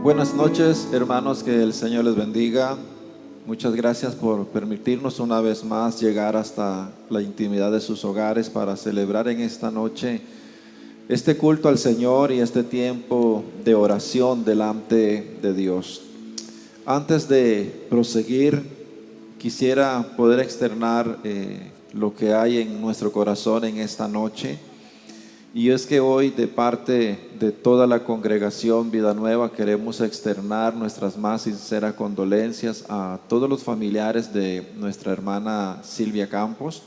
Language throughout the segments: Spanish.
Buenas noches, hermanos, que el Señor les bendiga. Muchas gracias por permitirnos una vez más llegar hasta la intimidad de sus hogares para celebrar en esta noche este culto al Señor y este tiempo de oración delante de Dios. Antes de proseguir, quisiera poder externar lo que hay en nuestro corazón en esta noche. Y es que hoy, de parte de toda la congregación Vida Nueva, queremos externar nuestras más sinceras condolencias a todos los familiares de nuestra hermana Silvia Campos,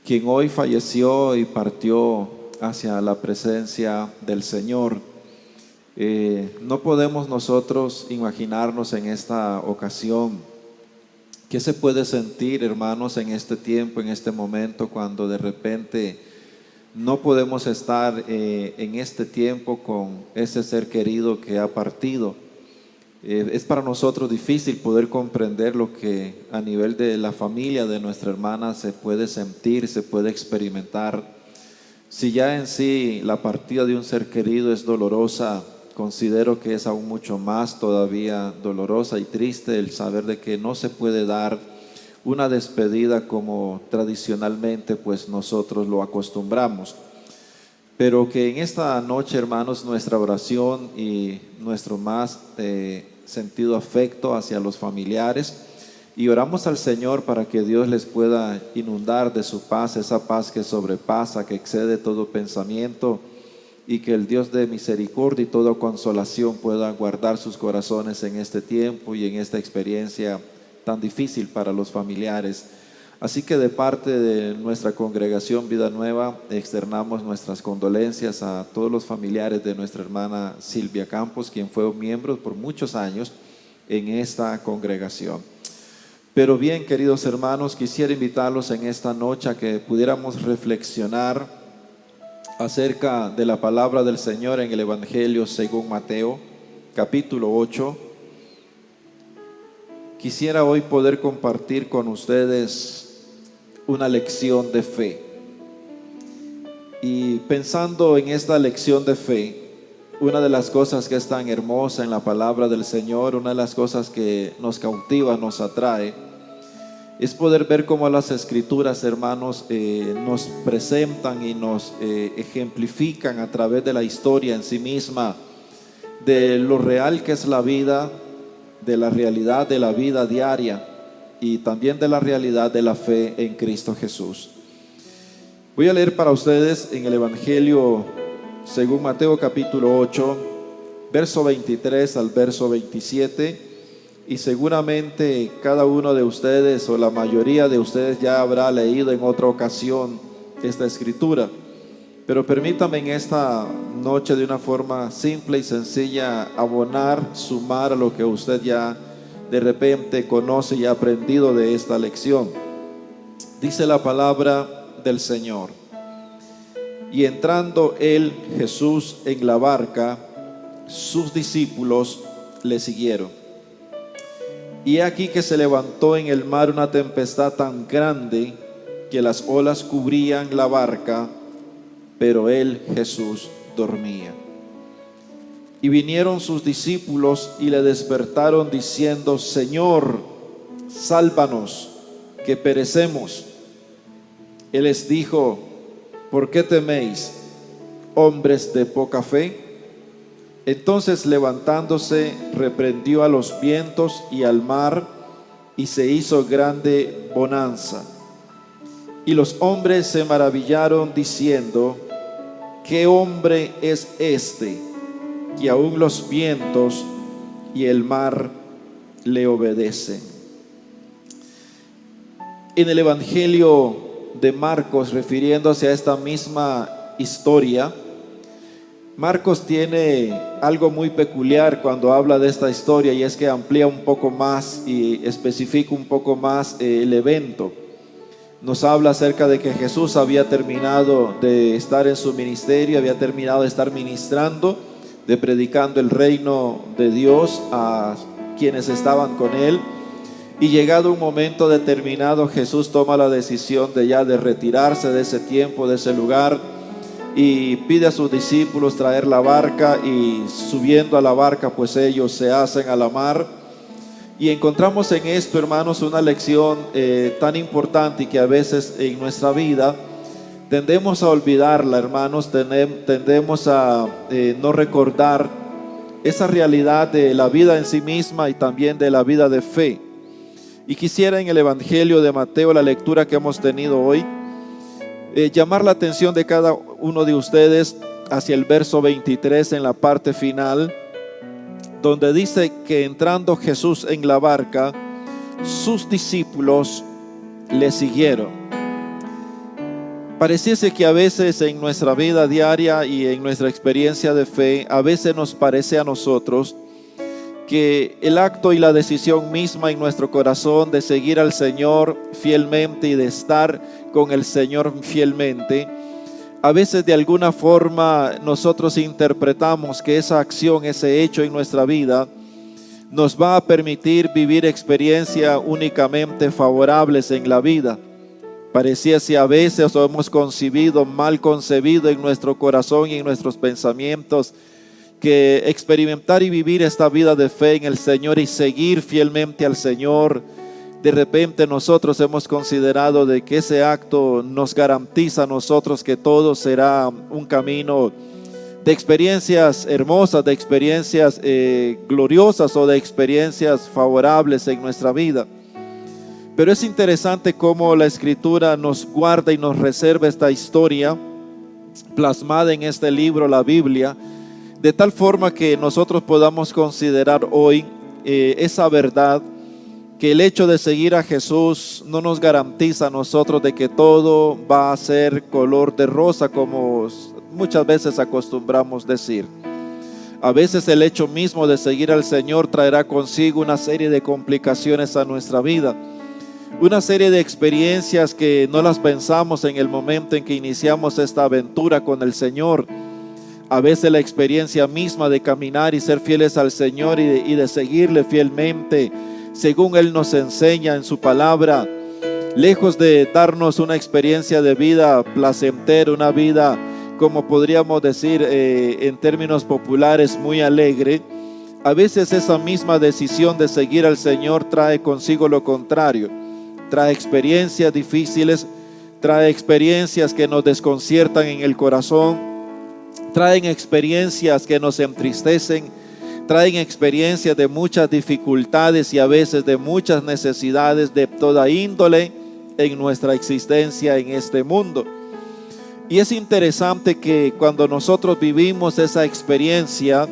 quien hoy falleció y partió hacia la presencia del Señor. No podemos nosotros imaginarnos en esta ocasión qué se puede sentir, hermanos, en este tiempo, en este momento, cuando de repente no podemos estar en este tiempo con ese ser querido que ha partido. Es para nosotros difícil poder comprender lo que a nivel de la familia de nuestra hermana se puede sentir, se puede experimentar. Si ya en sí la partida de un ser querido es dolorosa, considero que es aún mucho más todavía dolorosa y triste el saber de que no se puede dar una despedida como tradicionalmente pues nosotros lo acostumbramos. Pero que en esta noche, hermanos, nuestra oración y nuestro más sentido afecto hacia los familiares, y oramos al Señor para que Dios les pueda inundar de su paz, esa paz que sobrepasa, que excede todo pensamiento, y que el Dios de misericordia y toda consolación pueda guardar sus corazones en este tiempo y en esta experiencia tan difícil para los familiares. Así que de parte de nuestra congregación Vida Nueva externamos nuestras condolencias a todos los familiares de nuestra hermana Silvia Campos, quien fue un miembro por muchos años en esta congregación. Pero bien, queridos hermanos, quisiera invitarlos en esta noche a que pudiéramos reflexionar acerca de la palabra del Señor en el Evangelio según Mateo, capítulo 8. Quisiera hoy poder compartir con ustedes una lección de fe. Y pensando en esta lección de fe, una de las cosas que es tan hermosa en la palabra del Señor, una de las cosas que nos cautiva, nos atrae, es poder ver cómo las Escrituras, hermanos, nos presentan y nos ejemplifican a través de la historia en sí misma de lo real que es la vida, de la realidad de la vida diaria y también de la realidad de la fe en Cristo Jesús. Voy a leer para ustedes en el Evangelio según Mateo capítulo 8, verso 23 al verso 27, y seguramente cada uno de ustedes o la mayoría de ustedes ya habrá leído en otra ocasión esta escritura. Pero permítame en esta noche de una forma simple y sencilla abonar, sumar a lo que usted ya de repente conoce y ha aprendido de esta lección. Dice la palabra del Señor: y entrando él, Jesús, en la barca, sus discípulos le siguieron. Y he aquí que se levantó en el mar una tempestad tan grande que las olas cubrían la barca, pero él, Jesús, dormía. Y vinieron sus discípulos y le despertaron diciendo: Señor, sálvanos, que perecemos. Él les dijo: ¿por qué teméis, hombres de poca fe? Entonces, levantándose, reprendió a los vientos y al mar, y se hizo grande bonanza. Y los hombres se maravillaron diciendo: ¿qué hombre es este, que aún los vientos y el mar le obedecen? En el Evangelio de Marcos, refiriéndose a esta misma historia, Marcos tiene algo muy peculiar cuando habla de esta historia, y es que amplía un poco más y especifica un poco más el evento. Nos habla acerca de que Jesús había terminado de estar en su ministerio, había terminado de estar ministrando, de predicando el reino de Dios a quienes estaban con él. Y llegado un momento determinado, Jesús toma la decisión de retirarse de ese tiempo, de ese lugar, y pide a sus discípulos traer la barca, y subiendo a la barca pues ellos se hacen a la mar. Y encontramos en esto, hermanos, una lección tan importante, y que a veces en nuestra vida tendemos a olvidarla, hermanos. Tendemos a no recordar esa realidad de la vida en sí misma y también de la vida de fe. Y quisiera, en el Evangelio de Mateo, la lectura que hemos tenido hoy, llamar la atención de cada uno de ustedes hacia el verso 23, en la parte final, donde dice que entrando Jesús en la barca, sus discípulos le siguieron. Pareciese que a veces en nuestra vida diaria y en nuestra experiencia de fe, a veces nos parece a nosotros que el acto y la decisión misma en nuestro corazón de seguir al Señor fielmente y de estar con el Señor fielmente, a veces de alguna forma nosotros interpretamos que esa acción, ese hecho en nuestra vida nos va a permitir vivir experiencias únicamente favorables en la vida. Pareciese a veces, o hemos mal concebido en nuestro corazón y en nuestros pensamientos, que experimentar y vivir esta vida de fe en el Señor y seguir fielmente al Señor, de repente nosotros hemos considerado de que ese acto nos garantiza a nosotros que todo será un camino de experiencias hermosas, de experiencias gloriosas, o de experiencias favorables en nuestra vida. Pero es interesante cómo la Escritura nos guarda y nos reserva esta historia plasmada en este libro, la Biblia, de tal forma que nosotros podamos considerar hoy esa verdad, que el hecho de seguir a Jesús no nos garantiza a nosotros de que todo va a ser color de rosa, como muchas veces acostumbramos decir. A veces el hecho mismo de seguir al Señor traerá consigo una serie de complicaciones a nuestra vida, una serie de experiencias que no las pensamos en el momento en que iniciamos esta aventura con el Señor. A veces la experiencia misma de caminar y ser fieles al Señor y de seguirle fielmente según Él nos enseña en su palabra, lejos de darnos una experiencia de vida placentera, una vida, como podríamos decir en términos populares, muy alegre, a veces esa misma decisión de seguir al Señor trae consigo lo contrario. Trae experiencias difíciles, trae experiencias que nos desconciertan en el corazón, traen experiencias que nos entristecen, traen experiencias de muchas dificultades y a veces de muchas necesidades de toda índole en nuestra existencia en este mundo. Y es interesante que cuando nosotros vivimos esa experiencia,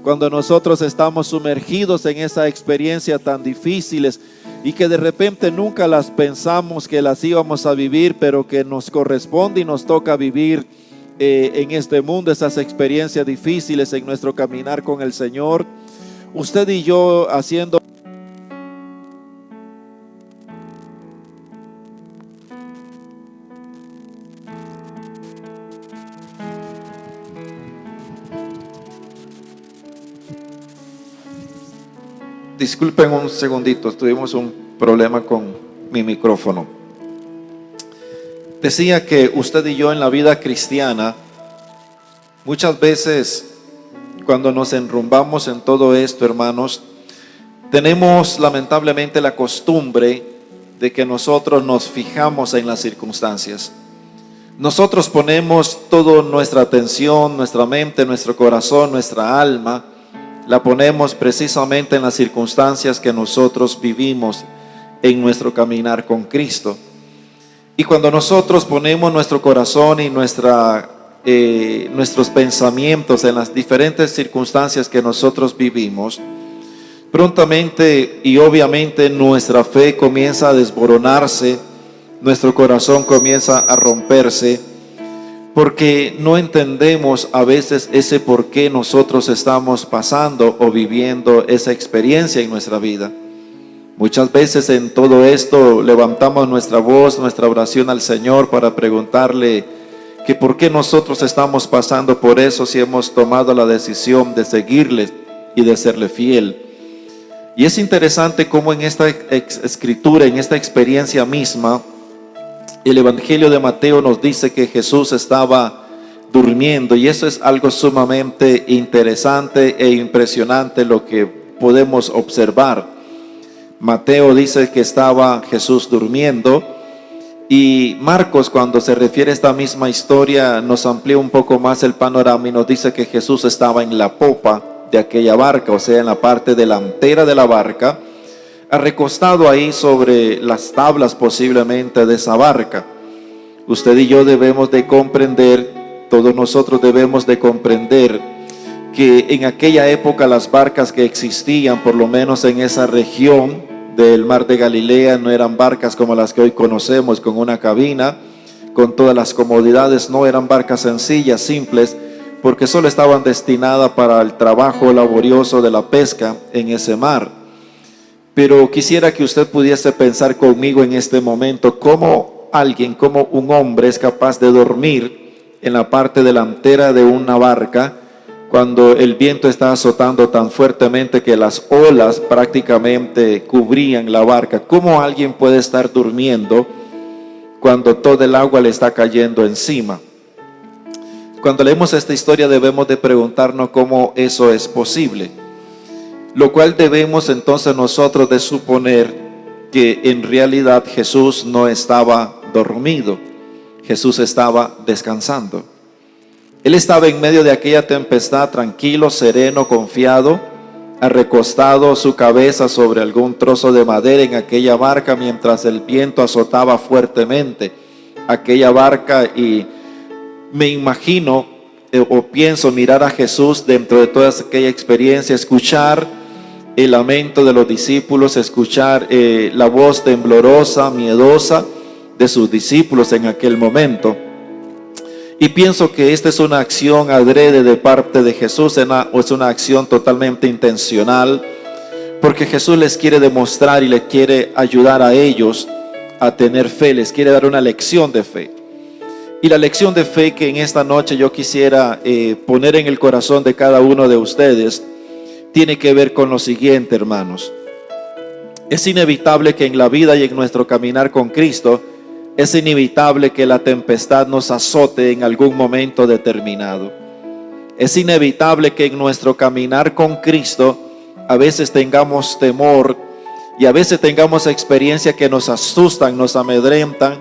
cuando nosotros estamos sumergidos en esa experiencia tan difíciles y que de repente nunca las pensamos que las íbamos a vivir, pero que nos corresponde y nos toca vivir en este mundo, esas experiencias difíciles en nuestro caminar con el Señor, usted y yo haciendo disculpen un segundito, tuvimos un problema con mi micrófono. Decía que usted y yo en la vida cristiana, muchas veces cuando nos enrumbamos en todo esto, hermanos, tenemos lamentablemente la costumbre de que nosotros nos fijamos en las circunstancias. Nosotros ponemos toda nuestra atención, nuestra mente, nuestro corazón, nuestra alma, la ponemos precisamente en las circunstancias que nosotros vivimos en nuestro caminar con Cristo. Y cuando nosotros ponemos nuestro corazón y nuestros pensamientos en las diferentes circunstancias que nosotros vivimos, prontamente y obviamente nuestra fe comienza a desboronarse, nuestro corazón comienza a romperse, porque no entendemos a veces ese por qué nosotros estamos pasando o viviendo esa experiencia en nuestra vida. Muchas veces en todo esto levantamos nuestra voz, nuestra oración al Señor para preguntarle que por qué nosotros estamos pasando por eso si hemos tomado la decisión de seguirle y de serle fiel. Y es interesante cómo en esta escritura, en esta experiencia misma, el Evangelio de Mateo nos dice que Jesús estaba durmiendo, y eso es algo sumamente interesante e impresionante lo que podemos observar. Mateo dice que estaba Jesús durmiendo, y Marcos, cuando se refiere a esta misma historia, nos amplía un poco más el panorama y nos dice que Jesús estaba en la popa de aquella barca, o sea, en la parte delantera de la barca, recostado ahí sobre las tablas posiblemente de esa barca. Usted y yo debemos de comprender, todos nosotros debemos de comprender que en aquella época las barcas que existían, por lo menos en esa región del mar de Galilea, no eran barcas como las que hoy conocemos, con una cabina, con todas las comodidades. No eran barcas sencillas, simples, porque solo estaban destinadas para el trabajo laborioso de la pesca en ese mar. Pero quisiera que usted pudiese pensar conmigo en este momento cómo alguien, como un hombre es capaz de dormir en la parte delantera de una barca cuando el viento está azotando tan fuertemente que las olas prácticamente cubrían la barca. ¿Cómo alguien puede estar durmiendo cuando todo el agua le está cayendo encima? Cuando leemos esta historia debemos de preguntarnos cómo eso es posible, lo cual debemos entonces nosotros de suponer que en realidad Jesús no estaba dormido, Jesús estaba descansando. Él estaba en medio de aquella tempestad, tranquilo, sereno, confiado, recostado su cabeza sobre algún trozo de madera en aquella barca mientras el viento azotaba fuertemente aquella barca. Y me imagino o pienso mirar a Jesús dentro de toda aquella experiencia, escuchar el lamento de los discípulos, escuchar la voz temblorosa, miedosa de sus discípulos en aquel momento. Y pienso que esta es una acción adrede de parte de Jesús, es una acción totalmente intencional, porque Jesús les quiere demostrar y les quiere ayudar a ellos a tener fe, les quiere dar una lección de fe. Y la lección de fe que en esta noche yo quisiera poner en el corazón de cada uno de ustedes tiene que ver con lo siguiente, hermanos. Es inevitable que en la vida y en nuestro caminar con Cristo, es inevitable que la tempestad nos azote en algún momento determinado. Es inevitable que en nuestro caminar con Cristo a veces tengamos temor y a veces tengamos experiencias que nos asustan, nos amedrentan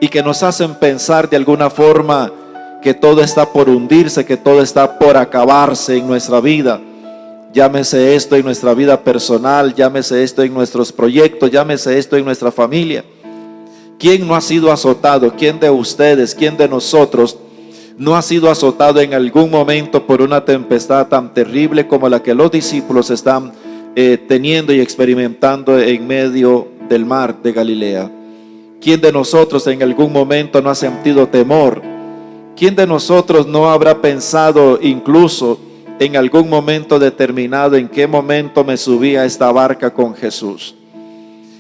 y que nos hacen pensar de alguna forma que todo está por hundirse, que todo está por acabarse en nuestra vida. Llámese esto en nuestra vida personal, llámese esto en nuestros proyectos, llámese esto en nuestra familia. ¿Quién no ha sido azotado? ¿Quién de ustedes, quién de nosotros no ha sido azotado en algún momento por una tempestad tan terrible como la que los discípulos están teniendo y experimentando en medio del mar de Galilea? ¿Quién de nosotros en algún momento no ha sentido temor? ¿Quién de nosotros no habrá pensado incluso en algún momento determinado en qué momento me subí a esta barca con Jesús?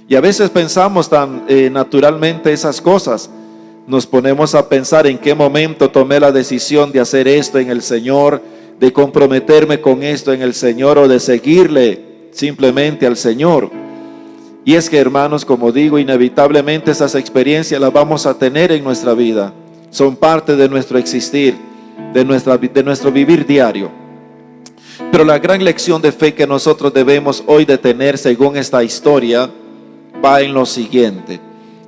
Y a veces pensamos tan naturalmente esas cosas. Nos ponemos a pensar en qué momento tomé la decisión de hacer esto en el Señor, de comprometerme con esto en el Señor o de seguirle simplemente al Señor. Y es que, hermanos, como digo, inevitablemente esas experiencias las vamos a tener en nuestra vida. Son parte de nuestro existir, de nuestro vivir diario. Pero la gran lección de fe que nosotros debemos hoy de tener según esta historia va en lo siguiente.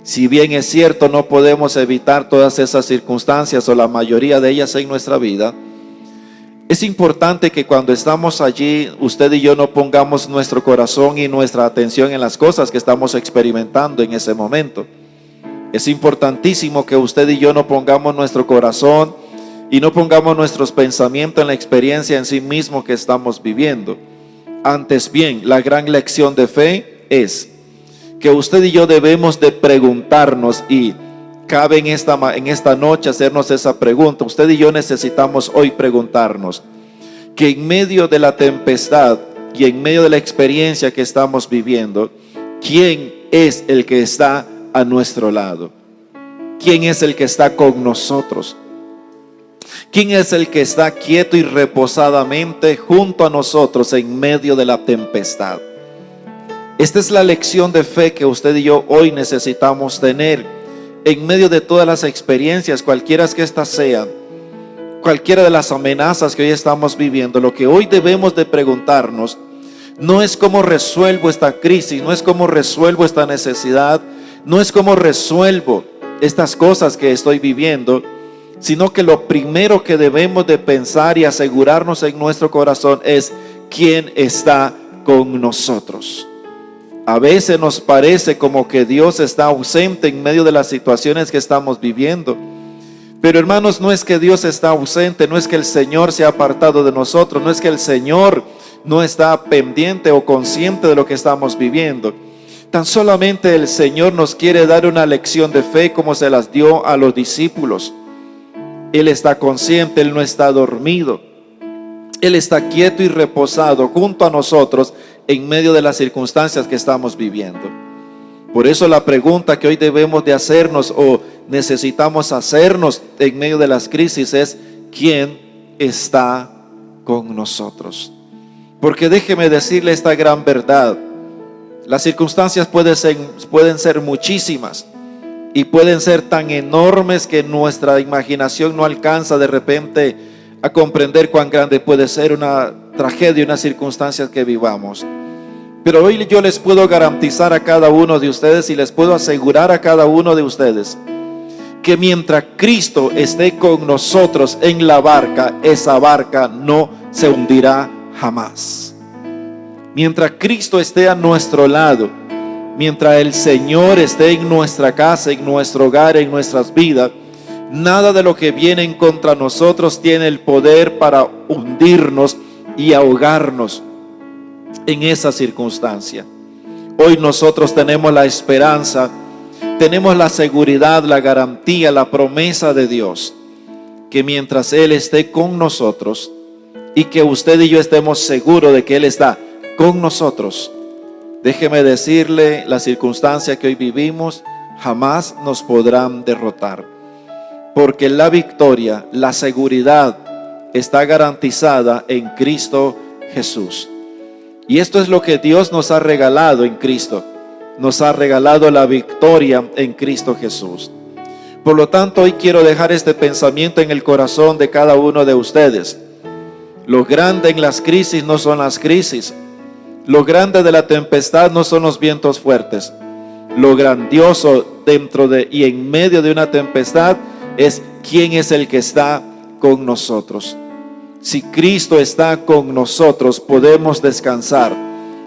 Si bien es cierto, no podemos evitar todas esas circunstancias o la mayoría de ellas en nuestra vida, es importante que cuando estamos allí, usted y yo no pongamos nuestro corazón y nuestra atención en las cosas que estamos experimentando en ese momento. Es importantísimo que usted y yo no pongamos nuestro corazón y no pongamos nuestros pensamientos en la experiencia en sí mismo que estamos viviendo. Antes bien, la gran lección de fe es que usted y yo debemos de preguntarnos, y cabe en esta noche hacernos esa pregunta. Usted y yo necesitamos hoy preguntarnos que en medio de la tempestad y en medio de la experiencia que estamos viviendo, ¿quién es el que está a nuestro lado? ¿Quién es el que está con nosotros? ¿Quién es el que está quieto y reposadamente junto a nosotros en medio de la tempestad? Esta es la lección de fe que usted y yo hoy necesitamos tener en medio de todas las experiencias, cualquiera que éstas sean. cualquiera de las amenazas que hoy estamos viviendo, lo que hoy debemos de preguntarnos no es cómo resuelvo esta crisis, no es cómo resuelvo esta necesidad, no es cómo resuelvo estas cosas que estoy viviendo, sino que lo primero que debemos de pensar y asegurarnos en nuestro corazón es quién está con nosotros. A veces nos parece como que Dios está ausente en medio de las situaciones que estamos viviendo. Pero hermanos, no es que Dios está ausente, no es que el Señor se ha apartado de nosotros, no es que el Señor no está pendiente o consciente de lo que estamos viviendo. Tan solamente el Señor nos quiere dar una lección de fe como se las dio a los discípulos. Él está consciente, Él no está dormido. Él está quieto y reposado junto a nosotros en medio de las circunstancias que estamos viviendo. Por eso la pregunta que hoy debemos de hacernos o necesitamos hacernos en medio de las crisis es: ¿quién está con nosotros? Porque déjeme decirle esta gran verdad. Las circunstancias pueden ser muchísimas y pueden ser tan enormes que nuestra imaginación no alcanza de repente a comprender cuán grande puede ser una tragedia, una circunstancia que vivamos. Pero hoy yo les puedo garantizar a cada uno de ustedes y les puedo asegurar a cada uno de ustedes que mientras Cristo esté con nosotros en la barca, esa barca no se hundirá jamás. Mientras Cristo esté a nuestro lado, mientras el Señor esté en nuestra casa, en nuestro hogar, en nuestras vidas, nada de lo que viene en contra nosotros tiene el poder para hundirnos y ahogarnos en esa circunstancia. Hoy nosotros tenemos la esperanza, tenemos la seguridad, la garantía, la promesa de Dios, que mientras Él esté con nosotros y que usted y yo estemos seguros de que Él está con nosotros, déjeme decirle, la circunstancia que hoy vivimos jamás nos podrán derrotar, porque la victoria, la seguridad está garantizada en Cristo Jesús. Y esto es lo que Dios nos ha regalado en Cristo. Nos ha regalado la victoria en Cristo Jesús. Por lo tanto, hoy quiero dejar este pensamiento en el corazón de cada uno de ustedes. Lo grande en las crisis no son las crisis. Lo grande de la tempestad no son los vientos fuertes. Lo grandioso dentro de y en medio de una tempestad es quién es el que está con nosotros. Si Cristo está con nosotros, podemos descansar.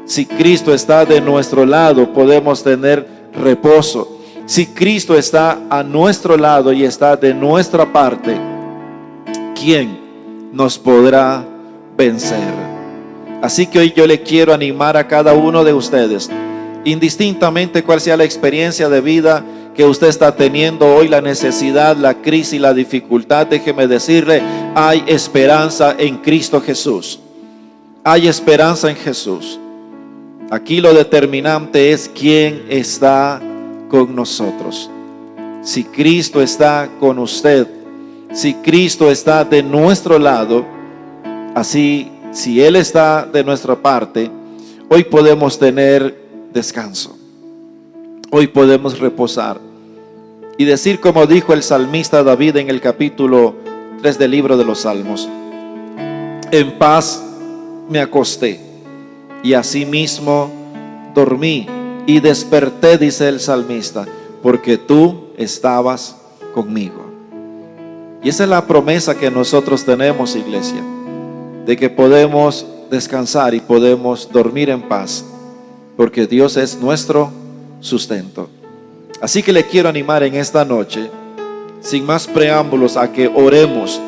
Si Cristo está de nuestro lado, podemos tener reposo. Si Cristo está a nuestro lado y está de nuestra parte, ¿quién nos podrá vencer? Así que hoy yo le quiero animar a cada uno de ustedes, indistintamente cuál sea la experiencia de vida que usted está teniendo hoy, la necesidad, la crisis, la dificultad, déjeme decirle, hay esperanza en Cristo Jesús. Hay esperanza en Jesús. Aquí lo determinante es quién está con nosotros. Si Cristo está con usted, si Cristo está de nuestro lado, así, si Él está de nuestra parte, hoy podemos tener descanso. Hoy podemos reposar y decir como dijo el salmista David en el capítulo 3 del libro de los Salmos: en paz me acosté y asimismo dormí y desperté, dice el salmista, porque tú estabas conmigo. Y esa es la promesa que nosotros tenemos, iglesia, de que podemos descansar y podemos dormir en paz, porque Dios es nuestro sustento. Así que le quiero animar en esta noche, sin más preámbulos, a que oremos,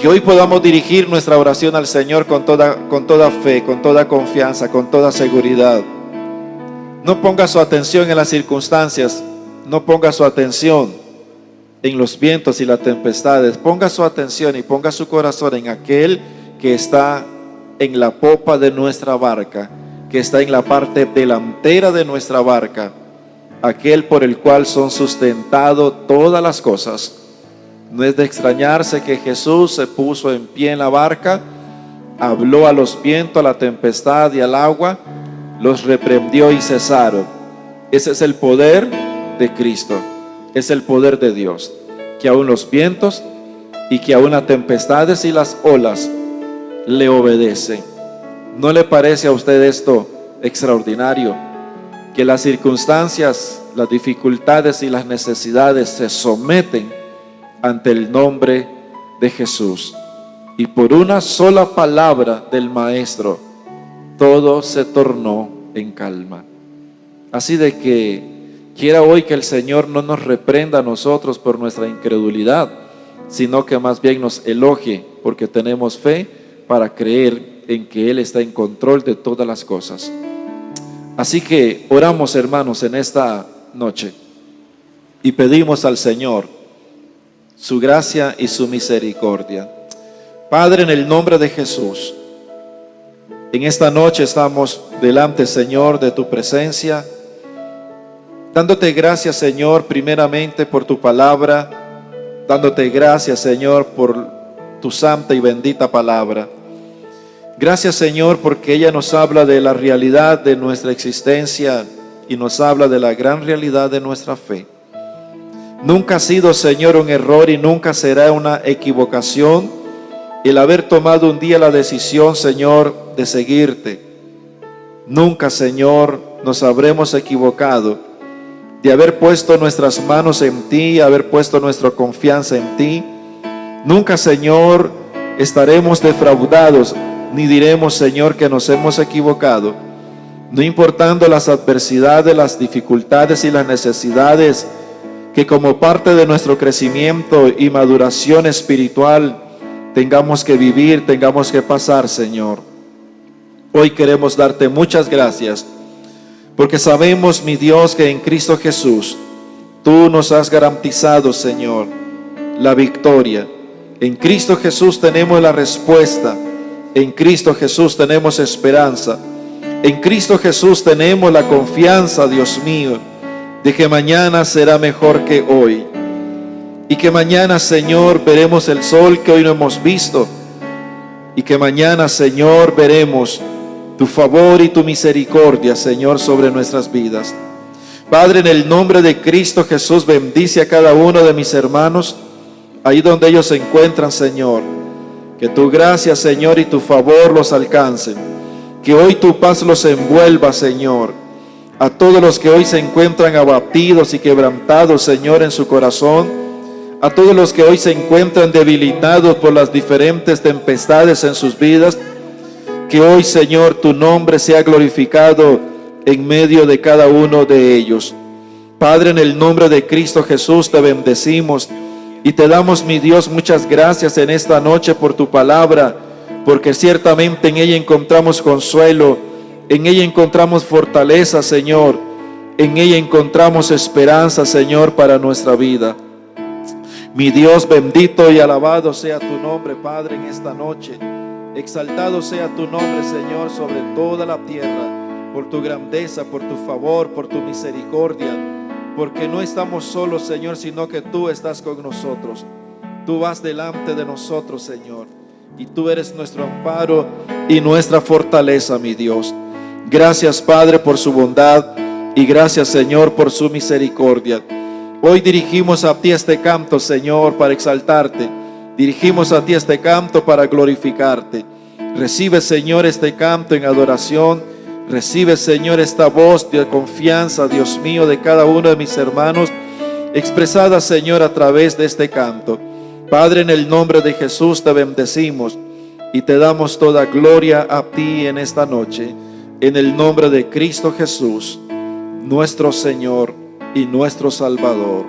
que hoy podamos dirigir nuestra oración al Señor con toda fe, con toda confianza, con toda seguridad. No ponga su atención en las circunstancias, no ponga su atención en los vientos y las tempestades. Ponga su atención y ponga su corazón en aquel que está en la popa de nuestra barca, que está en la parte delantera de nuestra barca, aquel por el cual son sustentadas todas las cosas. No es de extrañarse que Jesús se puso en pie en la barca, habló a los vientos, a la tempestad y al agua, los reprendió y cesaron. Ese es el poder de Cristo, es el poder de Dios, que aún los vientos y que aún las tempestades y las olas le obedecen. ¿No le parece a usted esto extraordinario? Que las circunstancias, las dificultades y las necesidades se someten ante el nombre de Jesús. Y por una sola palabra del Maestro, todo se tornó en calma. Así de que quiera hoy que el Señor no nos reprenda a nosotros por nuestra incredulidad, sino que más bien nos elogie, porque tenemos fe para creer en que Él está en control de todas las cosas. Así que oramos, hermanos, en esta noche y pedimos al Señor su gracia y su misericordia. Padre, en el nombre de Jesús, en esta noche estamos delante, Señor, de tu presencia, dándote gracias, Señor, primeramente por tu palabra, dándote gracias, Señor, por tu santa y bendita palabra. Gracias, Señor, porque ella nos habla de la realidad de nuestra existencia y nos habla de la gran realidad de nuestra fe. Nunca ha sido, Señor, un error y nunca será una equivocación el haber tomado un día la decisión, Señor, de seguirte. Nunca, Señor, nos habremos equivocado de haber puesto nuestras manos en ti, haber puesto nuestra confianza en ti. Nunca, Señor, estaremos defraudados, ni diremos, Señor, que nos hemos equivocado. No importando las adversidades, las dificultades y las necesidades que como parte de nuestro crecimiento y maduración espiritual tengamos que vivir, tengamos que pasar, Señor. Hoy queremos darte muchas gracias, porque sabemos, mi Dios, que en Cristo Jesús tú nos has garantizado, Señor, la victoria. En Cristo Jesús tenemos la respuesta. En Cristo Jesús tenemos esperanza. En Cristo Jesús tenemos la confianza, Dios mío, de que mañana será mejor que hoy. Y que mañana, Señor, veremos el sol que hoy no hemos visto. Y que mañana, Señor, veremos tu favor y tu misericordia, Señor, sobre nuestras vidas. Padre, en el nombre de Cristo Jesús, bendice a cada uno de mis hermanos, ahí donde ellos se encuentran, Señor. Que tu gracia, Señor, y tu favor los alcancen. Que hoy tu paz los envuelva, Señor. A todos los que hoy se encuentran abatidos y quebrantados, Señor, en su corazón. A todos los que hoy se encuentran debilitados por las diferentes tempestades en sus vidas. Que hoy, Señor, tu nombre sea glorificado en medio de cada uno de ellos. Padre, en el nombre de Cristo Jesús te bendecimos y te damos, mi Dios, muchas gracias en esta noche por tu palabra, porque ciertamente en ella encontramos consuelo, en ella encontramos fortaleza, Señor, en ella encontramos esperanza, Señor, para nuestra vida. Mi Dios, bendito y alabado sea tu nombre, Padre, en esta noche. Exaltado sea tu nombre, Señor, sobre toda la tierra, por tu grandeza, por tu favor, por tu misericordia, porque no estamos solos, Señor, sino que tú estás con nosotros. Tú vas delante de nosotros, Señor, y tú eres nuestro amparo y nuestra fortaleza, mi Dios. Gracias, Padre, por su bondad y gracias, Señor, por su misericordia. Hoy dirigimos a ti este canto, Señor, para exaltarte. Dirigimos a ti este canto para glorificarte. Recibe, Señor, este canto en adoración. Recibe, Señor, esta voz de confianza, Dios mío, de cada uno de mis hermanos, expresada, Señor, a través de este canto. Padre, en el nombre de Jesús te bendecimos y te damos toda gloria a ti en esta noche. En el nombre de Cristo Jesús, nuestro Señor y nuestro Salvador.